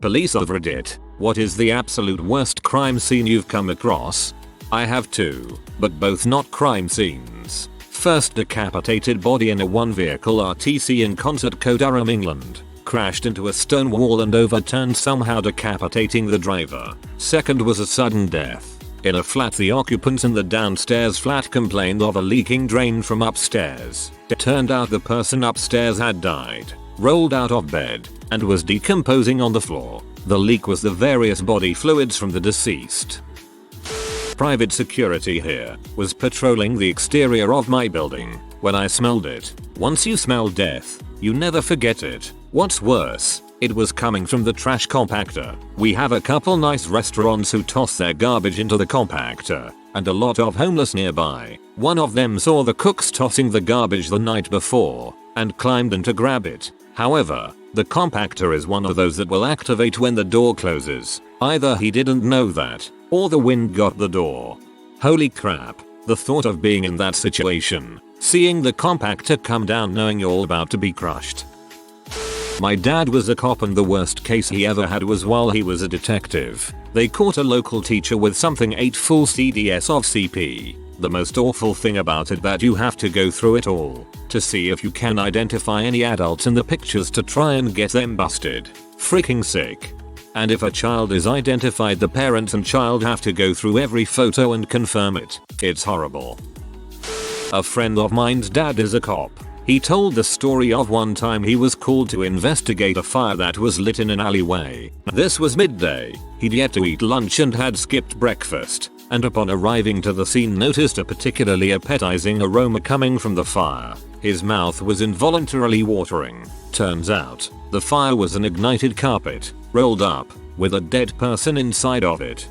Police of Reddit, what is the absolute worst crime scene you've come across? I have two, but both not crime scenes. First, decapitated body in a one vehicle RTC in Concert, Durham, England. Crashed into a stone wall and overturned, somehow decapitating the driver. Second was a sudden death. In a flat, the occupants in the downstairs flat complained of a leaking drain from upstairs. It turned out the person upstairs had died, rolled out of bed, and was decomposing on the floor. The leak was the various body fluids from the deceased. Private security here was patrolling the exterior of my building when I smelled it. Once you smell death, you never forget it. What's worse, it was coming from the trash compactor. We have a couple nice restaurants who toss their garbage into the compactor, and a lot of homeless nearby. One of them saw the cooks tossing the garbage the night before and climbed in to grab it. However, the compactor is one of those that will activate when the door closes. Either he didn't know that, or the wind got the door. Holy crap, the thought of being in that situation, seeing the compactor come down knowing you're about to be crushed. My dad was a cop and the worst case he ever had was while he was a detective. They caught a local teacher with something 8 full CDs of CP. The most awful thing about it that you have to go through it all to see if you can identify any adults in the pictures to try and get them busted. Freaking sick. And if a child is identified, the parents and child have to go through every photo and confirm it. It's horrible. A friend of mine's dad is a cop. He told the story of one time he was called to investigate a fire that was lit in an alleyway. This was midday. He'd yet to eat lunch and had skipped breakfast, and upon arriving to the scene noticed a particularly appetizing aroma coming from the fire. His mouth was involuntarily watering. Turns out, the fire was an ignited carpet, rolled up, with a dead person inside of it.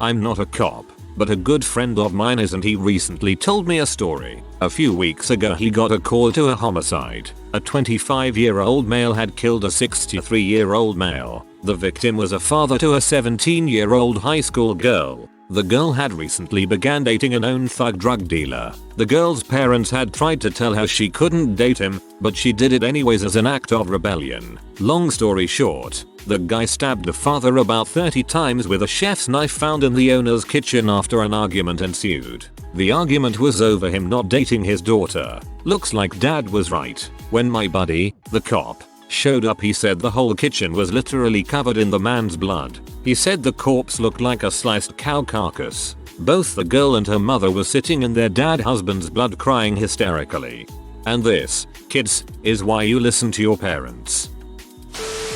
I'm not a cop, but a good friend of mine is, and he recently told me a story. A few weeks ago he got a call to a homicide. A 25-year-old male had killed a 63-year-old male. The victim was a father to a 17-year-old high school girl. The girl had recently began dating a known thug drug dealer. The girl's parents had tried to tell her she couldn't date him, but she did it anyways as an act of rebellion. Long story short, the guy stabbed the father about 30 times with a chef's knife found in the owner's kitchen after an argument ensued. The argument was over him not dating his daughter. Looks like dad was right. When my buddy, the cop, showed up, he said the whole kitchen was literally covered in the man's blood. He said the corpse looked like a sliced cow carcass. Both the girl and her mother were sitting in their dead husband's blood crying hysterically. And this, kids, is why you listen to your parents.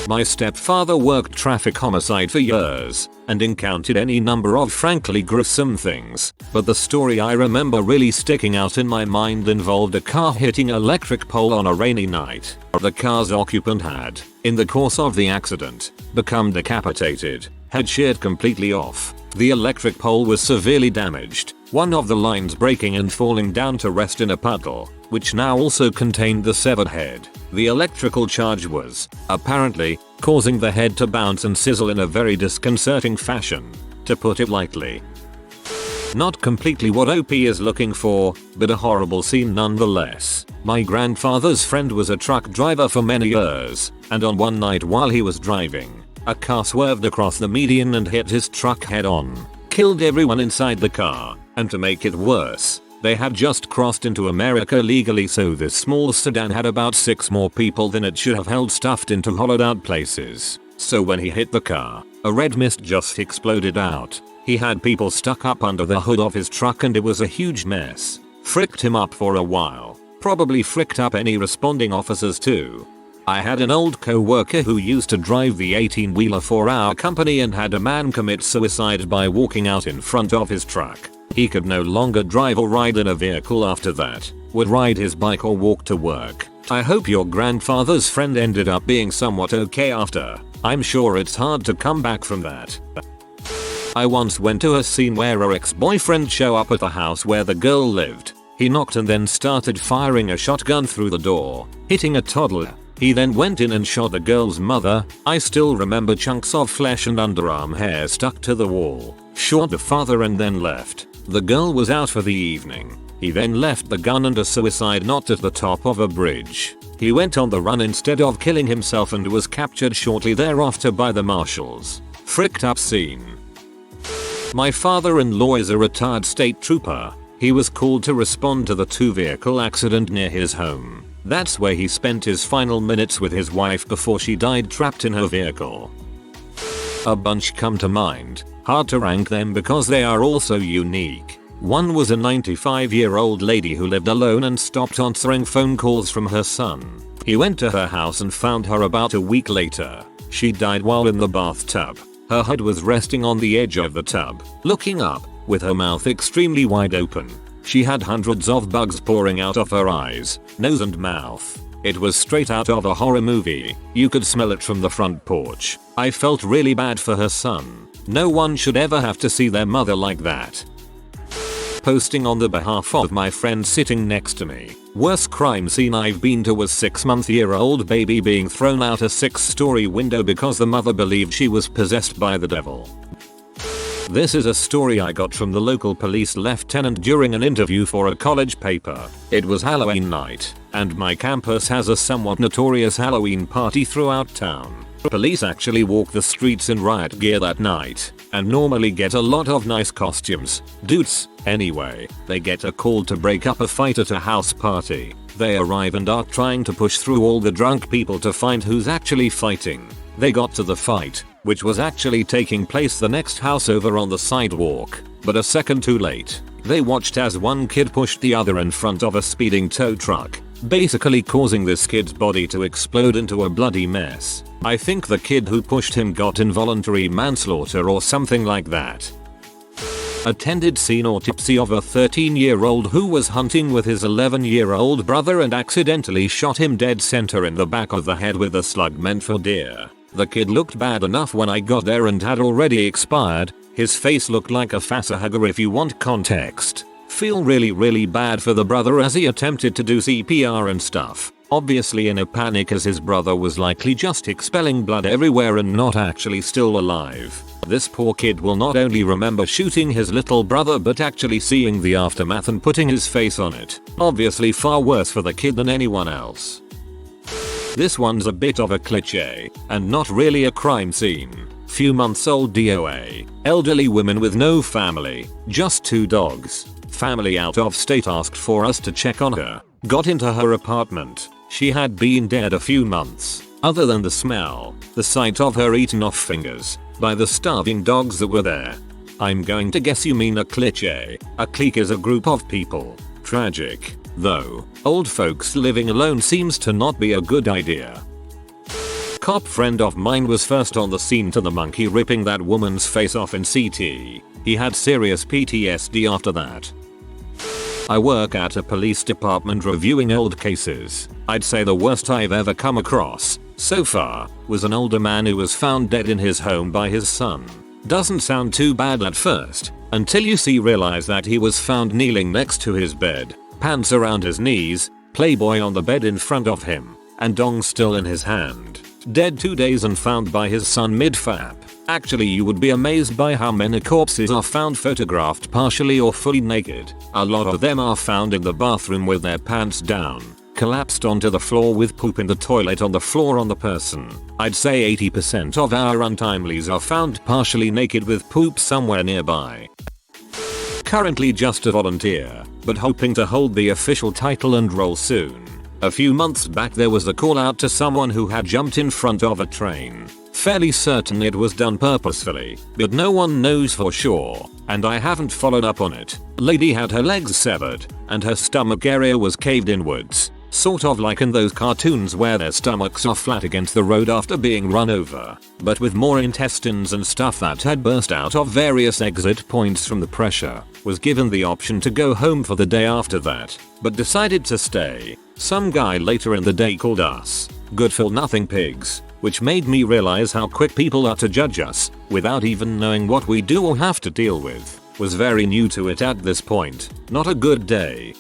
My stepfather worked traffic homicide for years and encountered any number of frankly gruesome things, but the story I remember really sticking out in my mind involved a car hitting an electric pole on a rainy night. The car's occupant had, in the course of the accident, become decapitated, had sheared completely off. The electric pole was severely damaged, one of the lines breaking and falling down to rest in a puddle, which now also contained the severed head. The electrical charge was, apparently, causing the head to bounce and sizzle in a very disconcerting fashion, to put it lightly. Not completely what OP is looking for, but a horrible scene nonetheless. My grandfather's friend was a truck driver for many years, and on one night while he was driving, a car swerved across the median and hit his truck head on, killed everyone inside the car, and to make it worse, they had just crossed into America legally, so this small sedan had about 6 more people than it should have held stuffed into hollowed out places. So when he hit the car, a red mist just exploded out. He had people stuck up under the hood of his truck and it was a huge mess. Fricked him up for a while. Probably fricked up any responding officers too. I had an old co-worker who used to drive the 18-wheeler for our company and had a man commit suicide by walking out in front of his truck. He could no longer drive or ride in a vehicle after that, would ride his bike or walk to work. I hope your grandfather's friend ended up being somewhat okay after. I'm sure it's hard to come back from that. I once went to a scene where her ex-boyfriend showed up at the house where the girl lived. He knocked and then started firing a shotgun through the door, hitting a toddler. He then went in and shot the girl's mother. I still remember chunks of flesh and underarm hair stuck to the wall. Shot the father and then left. The girl was out for the evening. He then left the gun and a suicide knot at the top of a bridge. He went on the run instead of killing himself and was captured shortly thereafter by the marshals. Fricked up scene. My father-in-law is a retired state trooper. He was called to respond to the 2-vehicle accident near his home. That's where he spent his final minutes with his wife before she died trapped in her vehicle. A bunch come to mind. Hard to rank them because they are all so unique. One was a 95-year-old lady who lived alone and stopped answering phone calls from her son. He went to her house and found her about a week later. She died while in the bathtub. Her head was resting on the edge of the tub, looking up, with her mouth extremely wide open. She had hundreds of bugs pouring out of her eyes, nose and mouth. It was straight out of a horror movie. You could smell it from the front porch. I felt really bad for her son. No one should ever have to see their mother like that. Posting on the behalf of my friend sitting next to me. Worst crime scene I've been to was 6-month-old baby being thrown out a 6-story window because the mother believed she was possessed by the devil. This is a story I got from the local police lieutenant during an interview for a college paper. It was Halloween night, and my campus has a somewhat notorious Halloween party throughout town. Police actually walk the streets in riot gear that night, and normally get a lot of nice costumes. Dudes. Anyway, they get a call to break up a fight at a house party. They arrive and are trying to push through all the drunk people to find who's actually fighting. They got to the fight, which was actually taking place the next house over on the sidewalk, but a second too late. They watched as one kid pushed the other in front of a speeding tow truck, basically causing this kid's body to explode into a bloody mess. I think the kid who pushed him got involuntary manslaughter or something like that. Attended scene autopsy of a 13-year-old who was hunting with his 11-year-old brother and accidentally shot him dead center in the back of the head with a slug meant for deer. The kid looked bad enough when I got there and had already expired. His face looked like a facehugger if you want context. Feel really bad for the brother as he attempted to do CPR and stuff. Obviously in a panic as his brother was likely just expelling blood everywhere and not actually still alive. This poor kid will not only remember shooting his little brother but actually seeing the aftermath and putting his face on it. Obviously far worse for the kid than anyone else. This one's a bit of a cliché, and not really a crime scene. Few months old DOA. Elderly women with no family, just 2 dogs. Family out of state asked for us to check on her. Got into her apartment. She had been dead a few months. Other than the smell, the sight of her eaten off fingers by the starving dogs that were there. I'm going to guess you mean a cliché. A clique is a group of people. Tragic. Though, old folks living alone seems to not be a good idea. Cop friend of mine was first on the scene to the monkey ripping that woman's face off in CT. He had serious PTSD after that. I work at a police department reviewing old cases. I'd say the worst I've ever come across, so far, was an older man who was found dead in his home by his son. Doesn't sound too bad at first, until you realize that he was found kneeling next to his bed, pants around his knees, Playboy on the bed in front of him, and dong still in his hand. Dead 2 days and found by his son mid-fap. Actually you would be amazed by how many corpses are found photographed partially or fully naked. A lot of them are found in the bathroom with their pants down, collapsed onto the floor with poop in the toilet on the floor on the person. I'd say 80% of our untimelies are found partially naked with poop somewhere nearby. Currently just a volunteer, but hoping to hold the official title and role soon. A few months back there was a call out to someone who had jumped in front of a train. Fairly certain it was done purposefully, but no one knows for sure, and I haven't followed up on it. Lady had her legs severed, and her stomach area was caved inwards, sort of like in those cartoons where their stomachs are flat against the road after being run over, but with more intestines and stuff that had burst out of various exit points from the pressure. Was given the option to go home for the day after that, but decided to stay. Some guy later in the day called us good for nothing pigs, which made me realize how quick people are to judge us without even knowing what we do or have to deal with. Was very new to it at this point. Not a good day.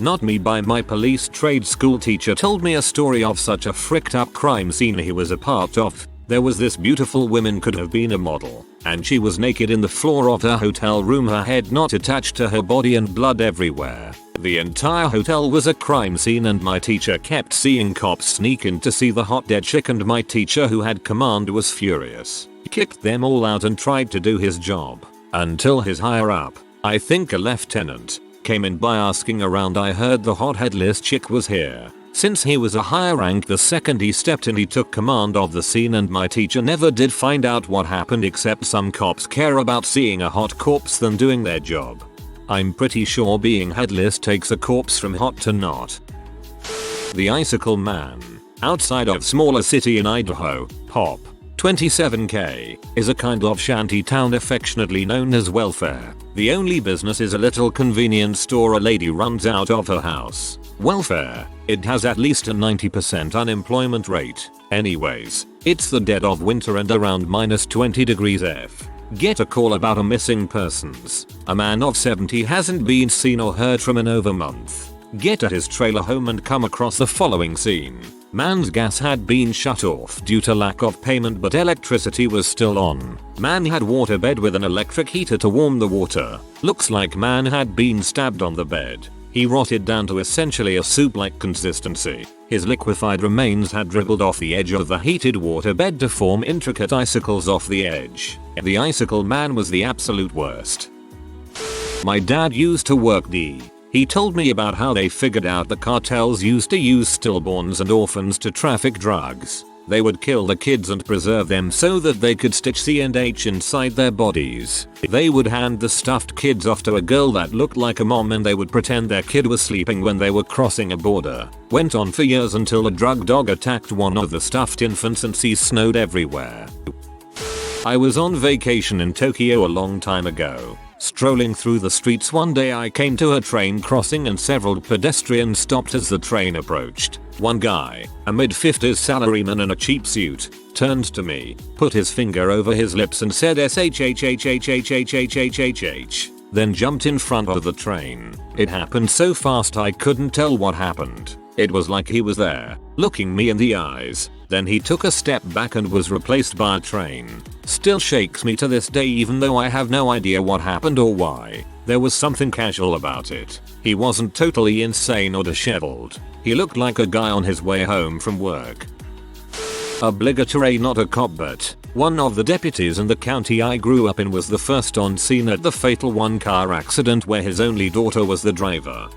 Not me by my police trade school teacher told me a story of such a fricked up crime scene he was a part of. There was this beautiful woman, could have been a model, and she was naked in the floor of her hotel room, her head not attached to her body and blood everywhere. The entire hotel was a crime scene and my teacher kept seeing cops sneak in to see the hot dead chick, and my teacher, who had command, was furious. He kicked them all out and tried to do his job. Until his higher up, I think a lieutenant, came in by asking around. I heard the hot headless chick was here. Since he was a higher rank, the second he stepped in he took command of the scene, and my teacher never did find out what happened, except some cops care about seeing a hot corpse than doing their job. I'm pretty sure being headless takes a corpse from hot to not. The Icicle Man, outside of smaller city in Idaho, Hop, 27K, is a kind of shanty town affectionately known as Welfare. The only business is a little convenience store a lady runs out of her house. Welfare, it has at least a 90% unemployment rate. Anyways, it's the dead of winter and around -20 degrees F. Get a call about a missing persons. A man of 70 hasn't been seen or heard from in over a month. Get to his trailer home and come across the following scene. Man's gas had been shut off due to lack of payment, but electricity was still on. Man had water bed with an electric heater to warm the water. Looks like man had been stabbed on the bed. He rotted down to essentially a soup-like consistency. His liquefied remains had dribbled off the edge of the heated water bed to form intricate icicles off the edge. The Icicle Man was the absolute worst. My dad used to work He told me about how they figured out the cartels used to use stillborns and orphans to traffic drugs. They would kill the kids and preserve them so that they could stitch C&H inside their bodies. They would hand the stuffed kids off to a girl that looked like a mom, and they would pretend their kid was sleeping when they were crossing a border. Went on for years until a drug dog attacked one of the stuffed infants and seas snowed everywhere. I was on vacation in Tokyo a long time ago. Strolling through the streets one day, I came to a train crossing and several pedestrians stopped as the train approached. One guy, a mid-50s salaryman in a cheap suit, turned to me, put his finger over his lips and said SHHHHHHHHHH, then jumped in front of the train. It happened so fast I couldn't tell what happened. It was like he was there, looking me in the eyes. Then he took a step back and was replaced by a train. Still shakes me to this day, even though I have no idea what happened or why. There was something casual about it. He wasn't totally insane or disheveled. He looked like a guy on his way home from work. Obligatory, not a cop, but one of the deputies in the county I grew up in was the first on scene at the fatal one-car accident where his only daughter was the driver.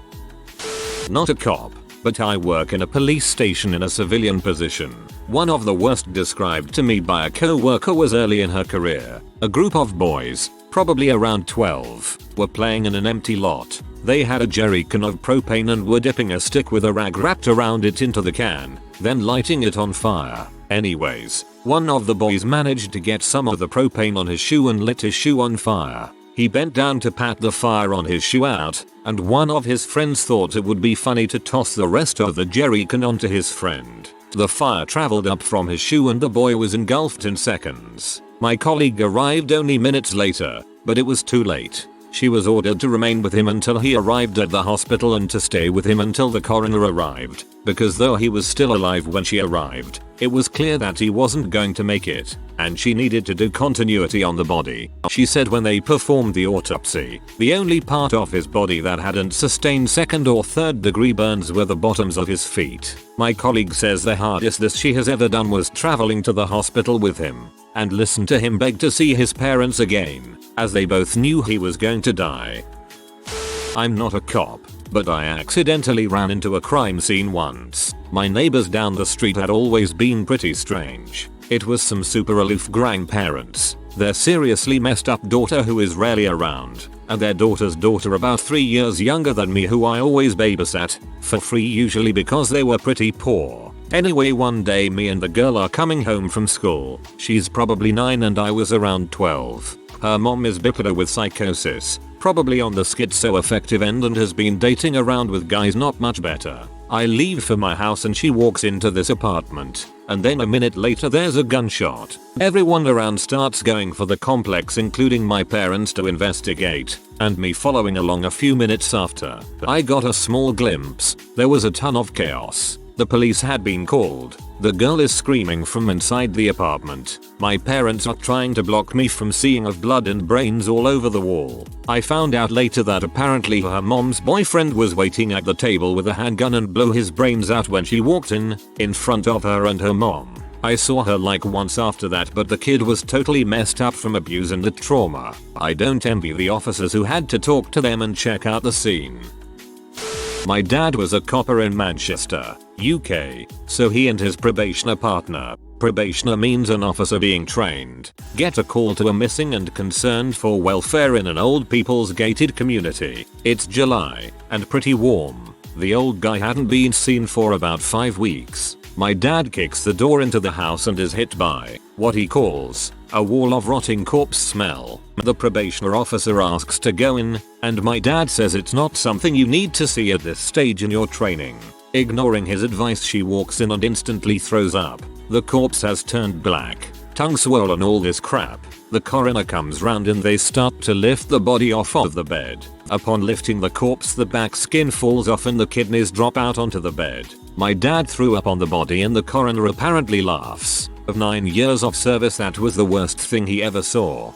Not a cop, but I work in a police station in a civilian position. One of the worst described to me by a co-worker was early in her career. A group of boys, probably around 12, were playing in an empty lot. They had a jerry can of propane and were dipping a stick with a rag wrapped around it into the can, then lighting it on fire. Anyways, one of the boys managed to get some of the propane on his shoe and lit his shoe on fire. He bent down to pat the fire on his shoe out, and one of his friends thought it would be funny to toss the rest of the jerry can onto his friend. The fire traveled up from his shoe and the boy was engulfed in seconds. My colleague arrived only minutes later, but it was too late. She was ordered to remain with him until he arrived at the hospital and to stay with him until the coroner arrived, because though he was still alive when she arrived, it was clear that he wasn't going to make it, and she needed to do continuity on the body. She said when they performed the autopsy, the only part of his body that hadn't sustained second or third degree burns were the bottoms of his feet. My colleague says the hardest this she has ever done was traveling to the hospital with him, and listen to him beg to see his parents again, as they both knew he was going to die. I'm not a cop, but I accidentally ran into a crime scene once. My neighbors down the street had always been pretty strange. It was some super aloof grandparents, their seriously messed up daughter who is rarely around, and their daughter's daughter about 3 years younger than me who I always babysat, for free usually because they were pretty poor. Anyway, one day me and the girl are coming home from school. She's probably 9 and I was around 12. Her mom is bipolar with psychosis, probably on the schizoaffective end, and has been dating around with guys not much better. I leave for my house and she walks into this apartment, and then a minute later there's a gunshot. Everyone around starts going for the complex, including my parents, to investigate, and me following along a few minutes after. I got a small glimpse. There was a ton of chaos. The police had been called. The girl is screaming from inside the apartment. My parents are trying to block me from seeing of blood and brains all over the wall. I found out later that apparently her mom's boyfriend was waiting at the table with a handgun and blew his brains out when she walked in front of her and her mom. I saw her like once after that, but the kid was totally messed up from abuse and the trauma. I don't envy the officers who had to talk to them and check out the scene. My dad was a copper in Manchester, UK, so he and his probationer partner, probationer means an officer being trained, get a call to a missing and concerned for welfare in an old people's gated community. It's July, and pretty warm. The old guy hadn't been seen for about 5 weeks. My dad kicks the door into the house and is hit by what he calls a wall of rotting corpse smell. The probationer officer asks to go in, and my dad says it's not something you need to see at this stage in your training. Ignoring his advice, she walks in and instantly throws up. The corpse has turned black, tongue swollen, all this crap. The coroner comes round and they start to lift the body off of the bed. Upon lifting the corpse, the back skin falls off and the kidneys drop out onto the bed. My dad threw up on the body and the coroner apparently laughs. Of 9 years of service, that was the worst thing he ever saw.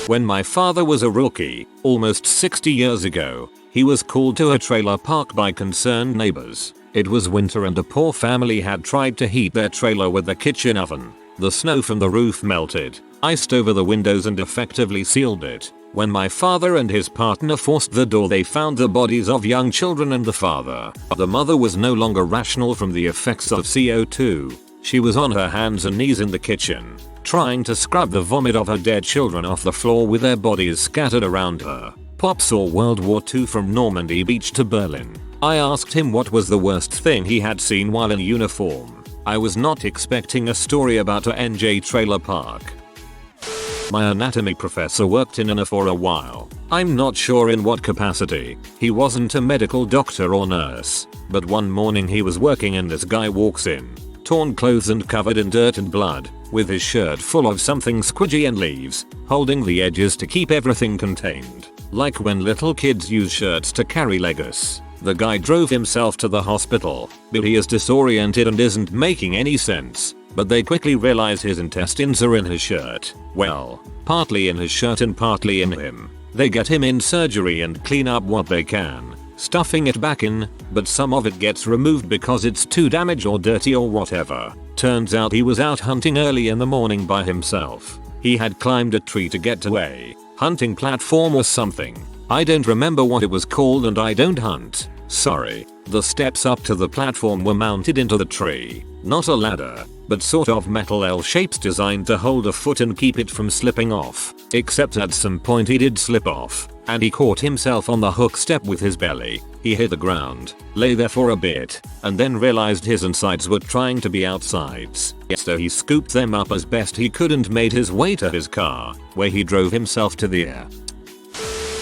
When my father was a rookie, almost 60 years ago, he was called to a trailer park by concerned neighbors. It was winter and a poor family had tried to heat their trailer with a kitchen oven. The snow from the roof melted, iced over the windows and effectively sealed it. When my father and his partner forced the door, they found the bodies of young children and the father. The mother was no longer rational from the effects of CO2. She was on her hands and knees in the kitchen, trying to scrub the vomit of her dead children off the floor with their bodies scattered around her. Pop saw World War II from Normandy Beach to Berlin. I asked him what was the worst thing he had seen while in uniform. I was not expecting a story about a NJ trailer park. My anatomy professor worked in ANA for a while. I'm not sure in what capacity. He wasn't a medical doctor or nurse. But one morning he was working and this guy walks in, torn clothes and covered in dirt and blood, with his shirt full of something squidgy and leaves, holding the edges to keep everything contained. Like when little kids use shirts to carry Legos. The guy drove himself to the hospital, but he is disoriented and isn't making any sense. But they quickly realize his intestines are in his shirt. Well, partly in his shirt and partly in him. They get him in surgery and clean up what they can, stuffing it back in, but some of it gets removed because it's too damaged or dirty or whatever. Turns out he was out hunting early in the morning by himself. He had climbed a tree to get to a hunting platform or something. I don't remember what it was called and I don't hunt. Sorry. The steps up to the platform were mounted into the tree. Not a ladder, but sort of metal L shapes designed to hold a foot and keep it from slipping off. Except at some point he did slip off, and he caught himself on the hook step with his belly. He hit the ground, lay there for a bit, and then realized his insides were trying to be outsides. So he scooped them up as best he could and made his way to his car, where he drove himself to the air.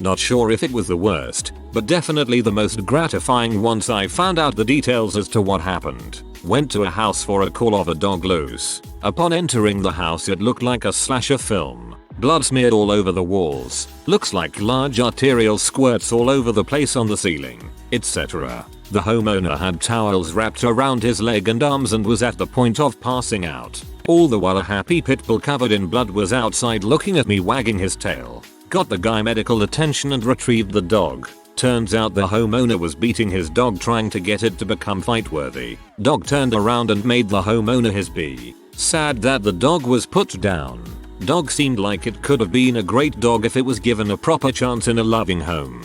Not sure if it was the worst, but definitely the most gratifying once I found out the details as to what happened. Went to a house for a call of a dog loose. Upon entering the house, it looked like a slasher film. Blood smeared all over the walls. Looks like large arterial squirts all over the place on the ceiling, etc. The homeowner had towels wrapped around his leg and arms and was at the point of passing out. All the while a happy pit bull covered in blood was outside looking at me, wagging his tail. Got the guy medical attention and retrieved the dog. Turns out the homeowner was beating his dog, trying to get it to become fight worthy. Dog turned around and made the homeowner his bee. Sad that the dog was put down. Dog seemed like it could have been a great dog if it was given a proper chance in a loving home.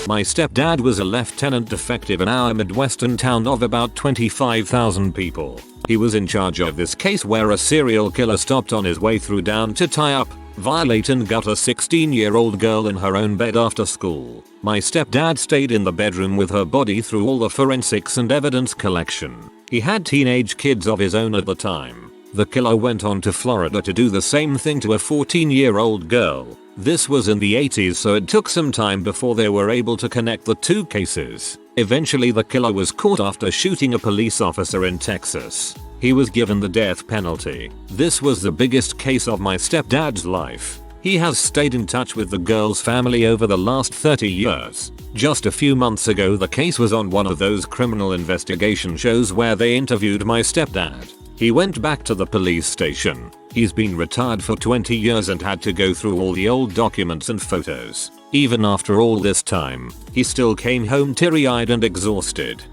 My stepdad was a lieutenant detective in our Midwestern town of about 25,000 people. He was in charge of this case where a serial killer stopped on his way through down to tie up, violate and gut a 16-year-old girl in her own bed after school. My stepdad stayed in the bedroom with her body through all the forensics and evidence collection. He had teenage kids of his own at the time. The killer went on to Florida to do the same thing to a 14-year-old girl. This was in the 80s, so it took some time before they were able to connect the two cases. Eventually the killer was caught after shooting a police officer in Texas. He was given the death penalty. This was the biggest case of my stepdad's life. He has stayed in touch with the girl's family over the last 30 years. Just a few months ago the case was on one of those criminal investigation shows where they interviewed my stepdad. He went back to the police station. He's been retired for 20 years and had to go through all the old documents and photos. Even after all this time, he still came home teary-eyed and exhausted.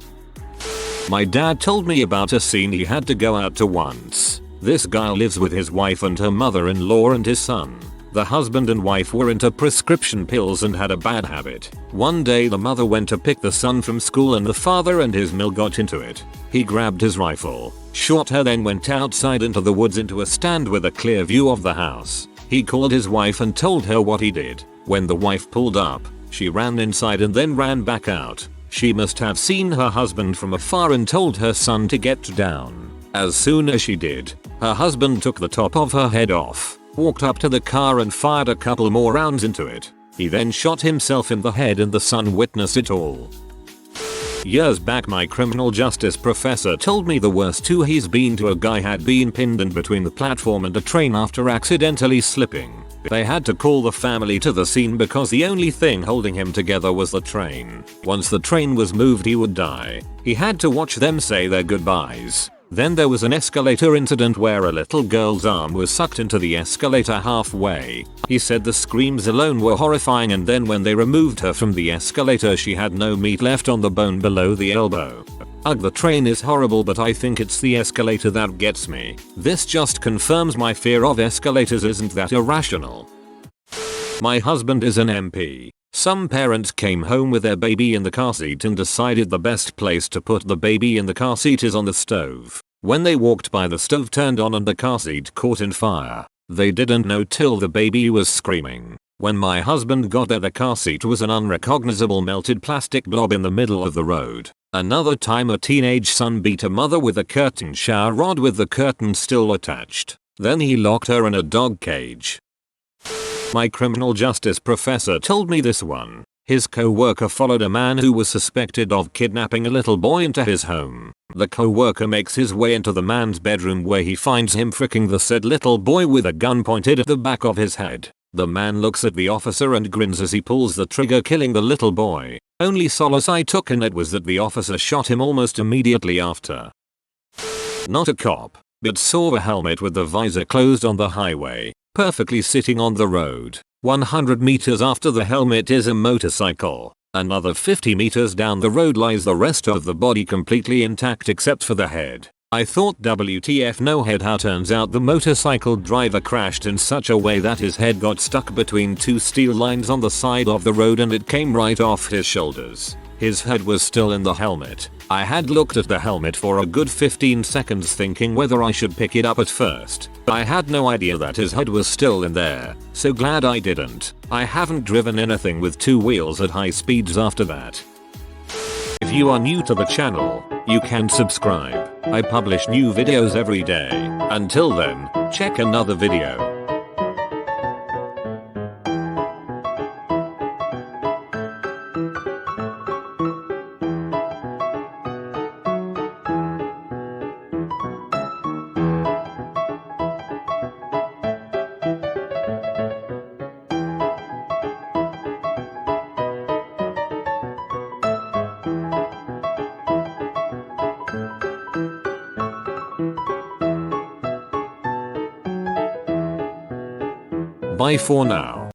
My dad told me about a scene he had to go out to once. This guy lives with his wife and her mother-in-law and his son. The husband and wife were into prescription pills and had a bad habit. One day the mother went to pick the son from school and the father and his mill got into it. He grabbed his rifle, shot her, then went outside into the woods into a stand with a clear view of the house. He called his wife and told her what he did. When the wife pulled up, she ran inside and then ran back out. She must have seen her husband from afar and told her son to get down. As soon as she did, her husband took the top of her head off, walked up to the car and fired a couple more rounds into it. He then shot himself in the head and the son witnessed it all. Years back my criminal justice professor told me the worst two he's been to. A guy had been pinned in between the platform and a train after accidentally slipping. They had to call the family to the scene because the only thing holding him together was the train. Once the train was moved he would die. He had to watch them say their goodbyes. Then there was an escalator incident where a little girl's arm was sucked into the escalator halfway. He said the screams alone were horrifying, and then when they removed her from the escalator she had no meat left on the bone below the elbow. Ugh, the train is horrible, but I think it's the escalator that gets me. This just confirms my fear of escalators isn't that irrational. My husband is an MP. Some parents came home with their baby in the car seat and decided the best place to put the baby in the car seat is on the stove. When they walked by, the stove turned on and the car seat caught in fire. They didn't know till the baby was screaming. When my husband got there, the car seat was an unrecognizable melted plastic blob in the middle of the road. Another time a teenage son beat a mother with a curtain shower rod with the curtain still attached. Then he locked her in a dog cage. My criminal justice professor told me this one. His co-worker followed a man who was suspected of kidnapping a little boy into his home. The co-worker makes his way into the man's bedroom where he finds him fricking the said little boy with a gun pointed at the back of his head. The man looks at the officer and grins as he pulls the trigger, killing the little boy. Only solace I took in it was that the officer shot him almost immediately after. Not a cop, but saw a helmet with the visor closed on the highway, perfectly sitting on the road. 100 meters after the helmet is a motorcycle. Another 50 meters down the road lies the rest of the body completely intact except for the head. I thought WTF, no head. How turns out the motorcycle driver crashed in such a way that his head got stuck between two steel lines on the side of the road and it came right off his shoulders. His head was still in the helmet. I had looked at the helmet for a good 15 seconds thinking whether I should pick it up at first. I had no idea that his head was still in there, so glad I didn't. I haven't driven anything with two wheels at high speeds after that. If you are new to the channel, you can subscribe. I publish new videos every day. Until then, check another video. Bye for now.